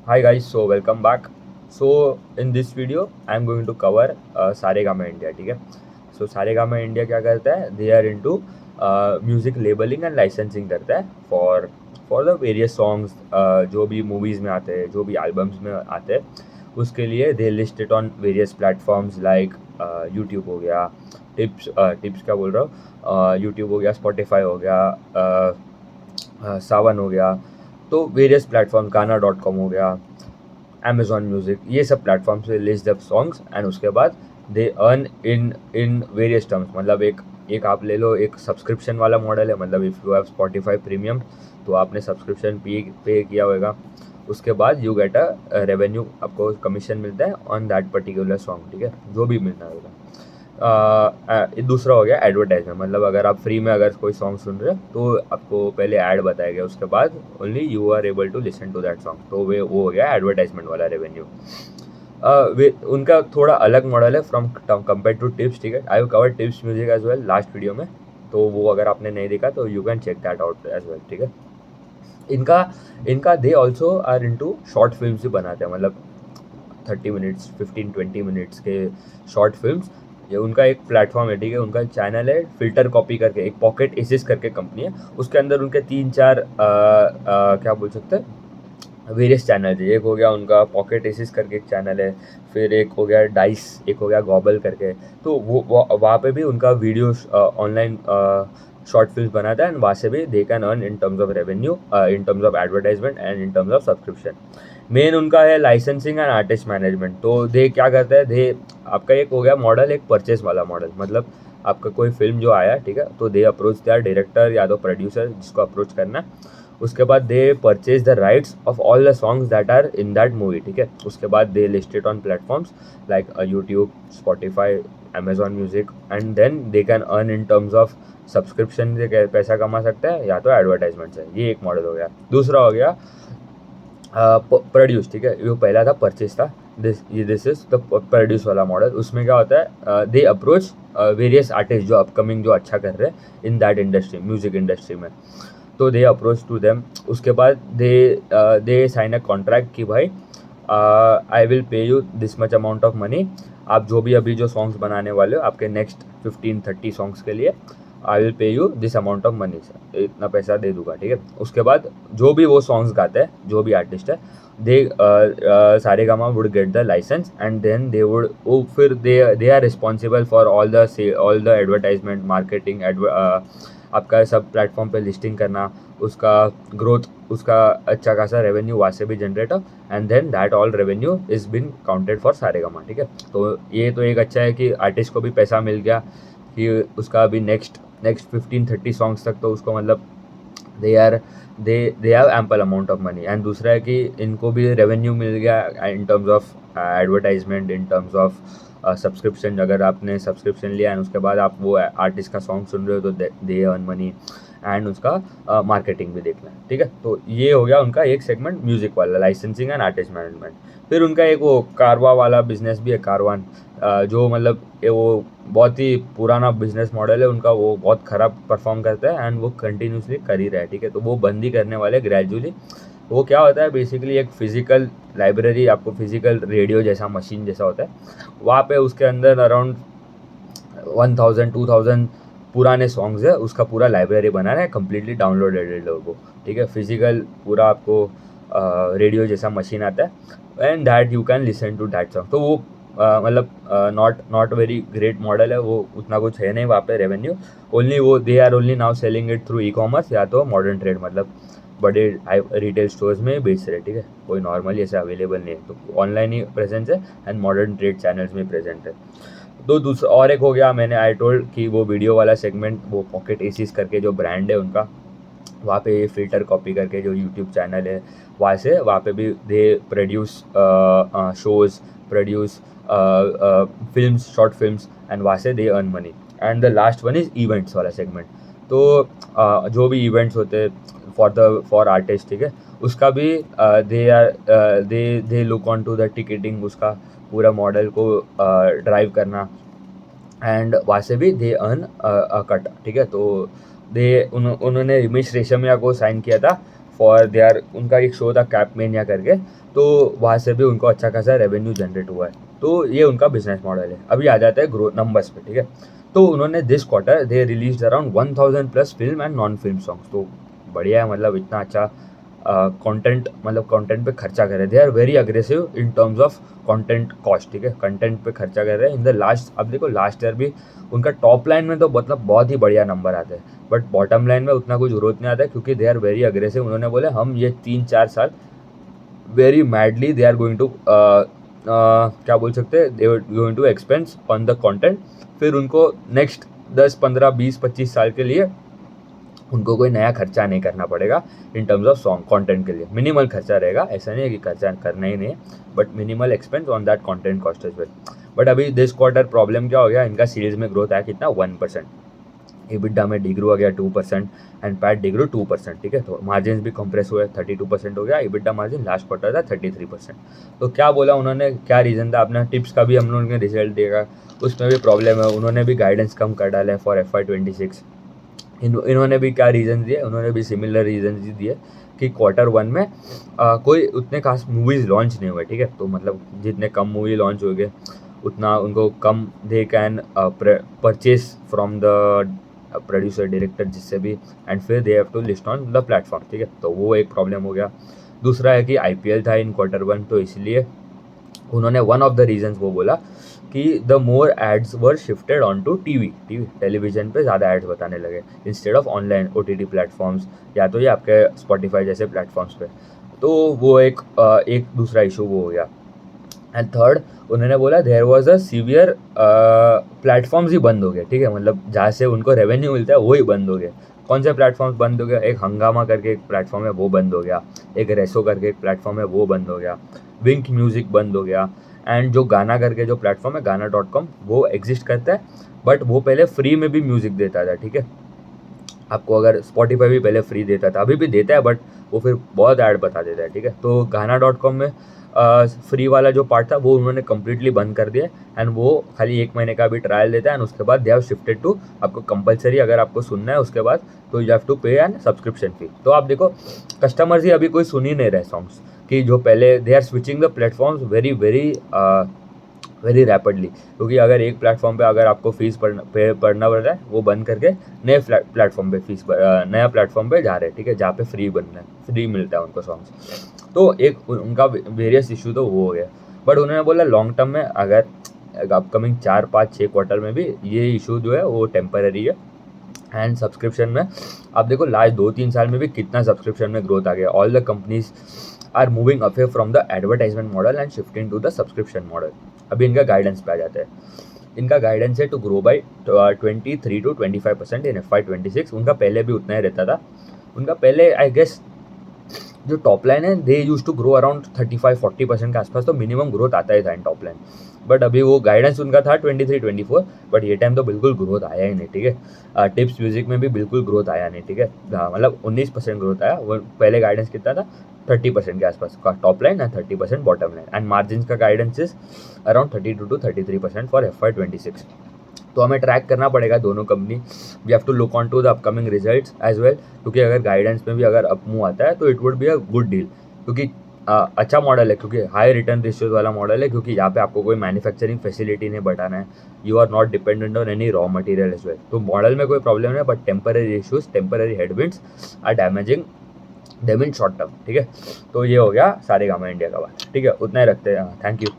Hi guys, so welcome back. So in this video, I'm going to cover Saregama India. ठीक है. So Saregama India क्या करता है? They are into music labelling and licensing करता है for the various songs जो भी मूवीज़ में आते हैं, जो भी एल्बम्स में आते हैं, उसके लिए they list it on various platforms like YouTube हो गया, टिप्स क्या बोल रहा हूँ, यूट्यूब हो गया, स्पॉटिफाई हो गया, सावन हो गया. तो वेरियस प्लेटफॉर्म, गाना.com हो गया, अमेजॉन म्यूज़िक, ये सब प्लेटफॉर्म से लिस्ट द सॉन्ग्स एंड उसके बाद they earn in various terms. मतलब एक आप ले लो, एक सब्सक्रिप्शन वाला मॉडल है. मतलब if you have Spotify premium तो आपने सब्सक्रिप्शन पे किया होगा. उसके बाद यू गेट अ रेवेन्यू, आपको कमीशन मिलता है ऑन दैट पर्टिकुलर सॉन्ग. ठीक है, जो भी मिलना होगा. दूसरा हो गया एडवर्टाइजमेंट. मतलब अगर आप फ्री में अगर कोई सॉन्ग सुन रहे हो तो आपको पहले ऐड बताया गया, उसके बाद only you are able to listen to that song. तो वो हो गया एडवर्टाइजमेंट वाला रेवेन्यू. उनका थोड़ा अलग मॉडल है फ्रॉम कंपेयर टू टिप्स. ठीक है, I have covered tips music as well last video में, तो वो अगर आपने नहीं देखा तो you can check that out as well. ठीक है, इनका इनका they also are into short films भी बनाते हैं. मतलब 30 मिनट्स 15-20 मिनट्स के शॉर्ट फिल्म्स. ये उनका एक प्लेटफॉर्म है. ठीक है, उनका चैनल है फिल्टर कॉपी करके, एक पॉकेट एसिस करके कंपनी है. उसके अंदर उनके 3-4 क्या बोल सकते हैं, वेरियस चैनल है. एक हो गया उनका पॉकेट एसिस करके एक चैनल है, फिर एक हो गया डाइस, एक हो गया गॉबल करके. तो वो वहाँ पे भी उनका वीडियोस ऑनलाइन शॉर्ट फिल्म बनाता है एंड वहाँ से भी दे can earn in terms of revenue, in terms of advertisement and in terms of subscription. Main उनका है लाइसेंसिंग एंड आर्टिस्ट मैनेजमेंट. तो दे क्या करता है, दे आपका एक हो गया मॉडल, एक परचेस वाला मॉडल. मतलब आपका कोई फिल्म जो आया, ठीक है, तो दे अप्रोच देयर डायरेक्टर या तो प्रोड्यूसर जिसको अप्रोच करना है. उसके बाद they purchase the rights of all the songs that are in that movie. ठीक है, उसके बाद they list it on platforms like YouTube, Spotify, Amazon music and then they can earn in terms of subscription से पैसा कमा सकता है या तो एडवर्टाइजमेंट से. ये एक मॉडल हो गया. दूसरा हो गया प्रोड्यूस. ठीक है, वो पहला था परचेज था. दिस इज द प्रोड्यूस वाला मॉडल. उसमें क्या होता है, दे अप्रोच वेरियस आर्टिस्ट जो अपकमिंग जो अच्छा कर रहे हैं in that industry, music industry में. तो दे अप्रोच टू देम. उसके बाद दे साइन अ कॉन्ट्रैक्ट कि भाई I will pay you this much amount of money. आप जो भी अभी जो सॉन्ग्स बनाने वाले हो आपके नेक्स्ट 15-30 सॉन्ग्स के लिए, I will pay you this amount of money, sir इतना पैसा दे दूंगा. ठीक है, उसके बाद जो भी वो सॉन्ग्स गाते हैं, जो भी आर्टिस्ट है, they Saregama would get the license and then they would, वो फिर they are responsible for all the advertisement, marketing, आपका सब प्लेटफॉर्म पे लिस्टिंग करना, उसका ग्रोथ, उसका अच्छा खासा रेवेन्यू वहाँ से भी जनरेट हो and then that all revenue is been counted for Saregama. ठीक है, तो ये तो एक अच्छा है कि आर्टिस्ट को भी पैसा मिल गया कि उसका अभी नेक्स्ट 15-30 सॉन्ग्स तक तो उसको मतलब they are they have ample amount of money. And दूसरा है कि इनको भी रेवेन्यू मिल गया in terms of advertisement, in terms of subscription. अगर आपने सब्सक्रिप्शन लिया एंड उसके बाद आप वो आर्टिस्ट का सॉन्ग सुन रहे हो तो दे अर्न मनी एंड उसका मार्केटिंग भी देखना है. ठीक है, तो ये हो गया उनका एक सेगमेंट म्यूजिक वाला, लाइसेंसिंग एंड आर्टिस्ट मैनेजमेंट. फिर उनका एक वो कारवा वाला बिजनेस भी है, कारवान, जो मतलब वो बहुत ही पुराना बिजनेस मॉडल है उनका. वो बहुत ख़राब परफॉर्म करता है एंड वो कंटिन्यूसली कर ही रहा है. ठीक है, तो वो बंद ही करने वाले ग्रेजुअली. वो क्या होता है बेसिकली, एक फिजिकल लाइब्रेरी, आपको फिजिकल रेडियो जैसा मशीन जैसा होता है, वहाँ पे उसके अंदर अराउंड 1000-2000 पुराने सॉन्ग्स है, उसका पूरा लाइब्रेरी बनाना है, कम्प्लीटली डाउनलोडेड लोगों को. ठीक है, फिजिकल पूरा आपको रेडियो जैसा मशीन आता है and that you can listen to that song. तो वो मतलब नॉट वेरी ग्रेट मॉडल है वो, उतना कुछ है नहीं वहाँ पे रेवेन्यू. ओनली वो they are only now selling it through e commerce या तो मॉडर्न ट्रेड. मतलब बड़े रिटेल स्टोर्स में बेच रहे. ठीक है, कोई नॉर्मली ऐसे अवेलेबल नहीं है, तो ऑनलाइन ही प्रेजेंस है एंड मॉडर्न ट्रेड चैनल्स में प्रेजेंट है. तो दूसरा और एक हो गया, मैंने आई टोल्ड कि वो वीडियो वाला सेगमेंट, वो पॉकेट एसीज करके जो ब्रांड है उनका, वहाँ पे फिल्टर कॉपी करके जो यूट्यूब चैनल है, वहाँ पे भी they produce shows, produce films, short films and वहाँ से they earn money. And the last one is events वाला सेगमेंट. तो जो भी इवेंट्स होते हैं फॉर आर्टिस्ट, ठीक है, उसका भी they look on to the ticketing, उसका पूरा मॉडल को ड्राइव करना एंड वहाँ से भी दे अर्न कट. ठीक है, तो उन्होंने हिमेश रेशमिया को साइन किया था फॉर देयर, उनका एक शो था कैप मेनिया करके, तो वहाँ से भी उनको अच्छा खासा रेवेन्यू जनरेट हुआ है। तो ये उनका बिजनेस मॉडल है। अभी आ जाता है ग्रो नंबर्स पे, ठीक है। तो उन्होंने this quarter they release around 1000+ film and non film songs. तो बढ़िया है, मतलब इतना अच्छा कंटेंट, मतलब कंटेंट पे खर्चा कर रहे हैं। They are very aggressive in terms of content cost, ठीक है। कंटेंट पे खर्चा कर रहे हैं इन द लास्ट, अब देखो लास्ट ईयर भी उनका टॉप लाइन में तो मतलब बहुत ही बढ़िया नंबर आते हैं, बट बॉटम लाइन में उतना कुछ ग्रोथ नहीं आता है, क्योंकि दे आर वेरी अग्रेसिव। उन्होंने बोले हम ये 3-4 साल very madly they are going to क्या बोल सकते हैं, they are going to expense on the content. फिर उनको नेक्स्ट 10-15-20-25 साल के लिए उनको कोई नया खर्चा नहीं करना पड़ेगा इन टर्म्स ऑफ सॉन्ग कंटेंट के लिए। मिनिमल खर्चा रहेगा, ऐसा नहीं है कि खर्चा करना ही नहीं है, but minimal expense on that content cost as well. But अभी दिस क्वार्टर प्रॉब्लम क्या हो गया, इनका सीरीज में ग्रोथ आया कितना, 1%। EBITDA में डिग्रो हो गया 2% एंड पैट डिग्रो 2%, ठीक है। तो मार्जिन भी कंप्रेस हुए, 32% हो गया EBITDA मार्जिन, लास्ट क्वार्टर था 33%। तो क्या बोला उन्होंने, क्या रीज़न था, अपना टिप्स का भी हम लोगों ने रिजल्ट देखा, उसमें भी प्रॉब्लम है। उन्होंने भी गाइडेंस कम कर डाला है फॉर FY26। इन्होंने भी क्या रीज़न दिए, उन्होंने भी सिमिलर रीज़न दिए कि Q1 में कोई उतने खास मूवीज़ लॉन्च नहीं हुए, ठीक है। तो मतलब जितने कम मूवी लॉन्च हो गए उतना उनको कम they can purchase from the producer director, जिससे भी, एंड फिर they have to list on the platform, ठीक है। तो वो एक प्रॉब्लम हो गया। दूसरा है कि IPL था इन Q1, तो इसलिए उन्होंने वन ऑफ द रीजंस वो बोला कि the more ads were shifted on to television पे ज़्यादा एड्स बताने लगे instead of online OTT platforms, या तो ये आपके स्पॉटिफाई जैसे प्लेटफॉर्म्स पे। तो वो एक दूसरा इशू वो हो गया। एंड थर्ड, उन्होंने बोला there was a severe platforms ही बंद हो गए, ठीक है। मतलब जहाँ से उनको रेवेन्यू मिलता है वो ही बंद हो गए। कौन से प्लेटफॉर्म्स बंद हो गया, एक हंगामा करके एक प्लेटफॉर्म है वो बंद हो गया, एक रेसो करके एक प्लेटफॉर्म है वो बंद हो गया, विंक म्यूज़िक बंद हो गया, एंड जो गाना करके जो प्लेटफॉर्म है गाना.com वो एग्जिस्ट करता है, बट वो पहले फ्री में भी म्यूज़िक देता था, ठीक है। आपको अगर स्पॉटिफाई भी पहले फ्री देता था, अभी भी देता है, बट वो फिर बहुत ऐड बता देता है, ठीक है। तो गाना.com में फ्री वाला जो पार्ट था वो उन्होंने कम्प्लीटली बंद कर दिया, एंड वो खाली 1 महीने का भी ट्रायल देता है, एंड उसके बाद दे हैव शिफ्टेड टू आपको कंपलसरी अगर आपको सुनना है उसके बाद तो यू हैव टू पे एन सब्सक्रिप्शन फी। तो आप देखो कस्टमर्स ही अभी कोई सुन ही नहीं रहे सॉन्ग्स, कि जो पहले they are switching the platforms very very very rapidly, क्योंकि अगर एक प्लेटफॉर्म पे अगर आपको फीस पढ़ना पड़ रहा है वो बंद करके नए प्लेटफॉर्म पे नया प्लेटफॉर्म पे जा रहे हैं, ठीक है, जहाँ पे फ्री मिलता है उनको सॉन्ग्स। तो एक उनका वेरियस इशू तो वो हो गया, बट उन्होंने बोला लॉन्ग टर्म में अगर अपकमिंग 4-5-6 क्वार्टर में भी ये इशू जो है वो टेम्पररी है। एंड सब्सक्रिप्शन में आप देखो लास्ट 2-3 साल में भी कितना सब्सक्रिप्शन में ग्रोथ आ गया। All the companies are moving away from the advertisement model and shifting to the subscription model. अभी इनका गाइडेंस पे आ जाता है। इनका गाइडेंस है to grow by 23-25% in FY26। उनका पहले भी उतना ही रहता था। उनका पहले आई गेस जो टॉप लाइन है दे यूज टू ग्रो अराउंड 35-40% के आसपास, तो मिनिमम ग्रोथ आता ही था इन टॉप लाइन। बट अभी वो गाइडेंस उनका था 23-24, बट ये टाइम तो बिल्कुल ग्रोथ आया ही नहीं, ठीक है। टिप्स म्यूजिक में भी बिल्कुल ग्रोथ आया नहीं, ठीक है। मतलब 19% ग्रोथ आया। वो पहले गाइडेंस कितना था, 30% के आसपास का top line and 30% bottom line, and margin का guidance is around 32-33% for FY26। तो हमें ट्रैक करना पड़ेगा दोनों कंपनी। We have to look on to the upcoming results as well, क्योंकि अगर गाइडेंस में भी अगर अप मूव आता है तो it would be a good deal, क्योंकि अच्छा मॉडल है, क्योंकि हाई रिटर्न रेशियोज वाला मॉडल है, क्योंकि यहाँ पे आपको कोई मैन्युफैक्चरिंग फैसिलिटी नहीं बढ़ाना है। You are not dependent on any raw material as well. तो मॉडल में कोई प्रॉब्लम नहीं है, but temporary issues, temporary headwinds are damaging them in short term, ठीक है। तो ये हो गया सारेगामा इंडिया का बात, ठीक है। उतना ही रखते हैं, थैंक यू।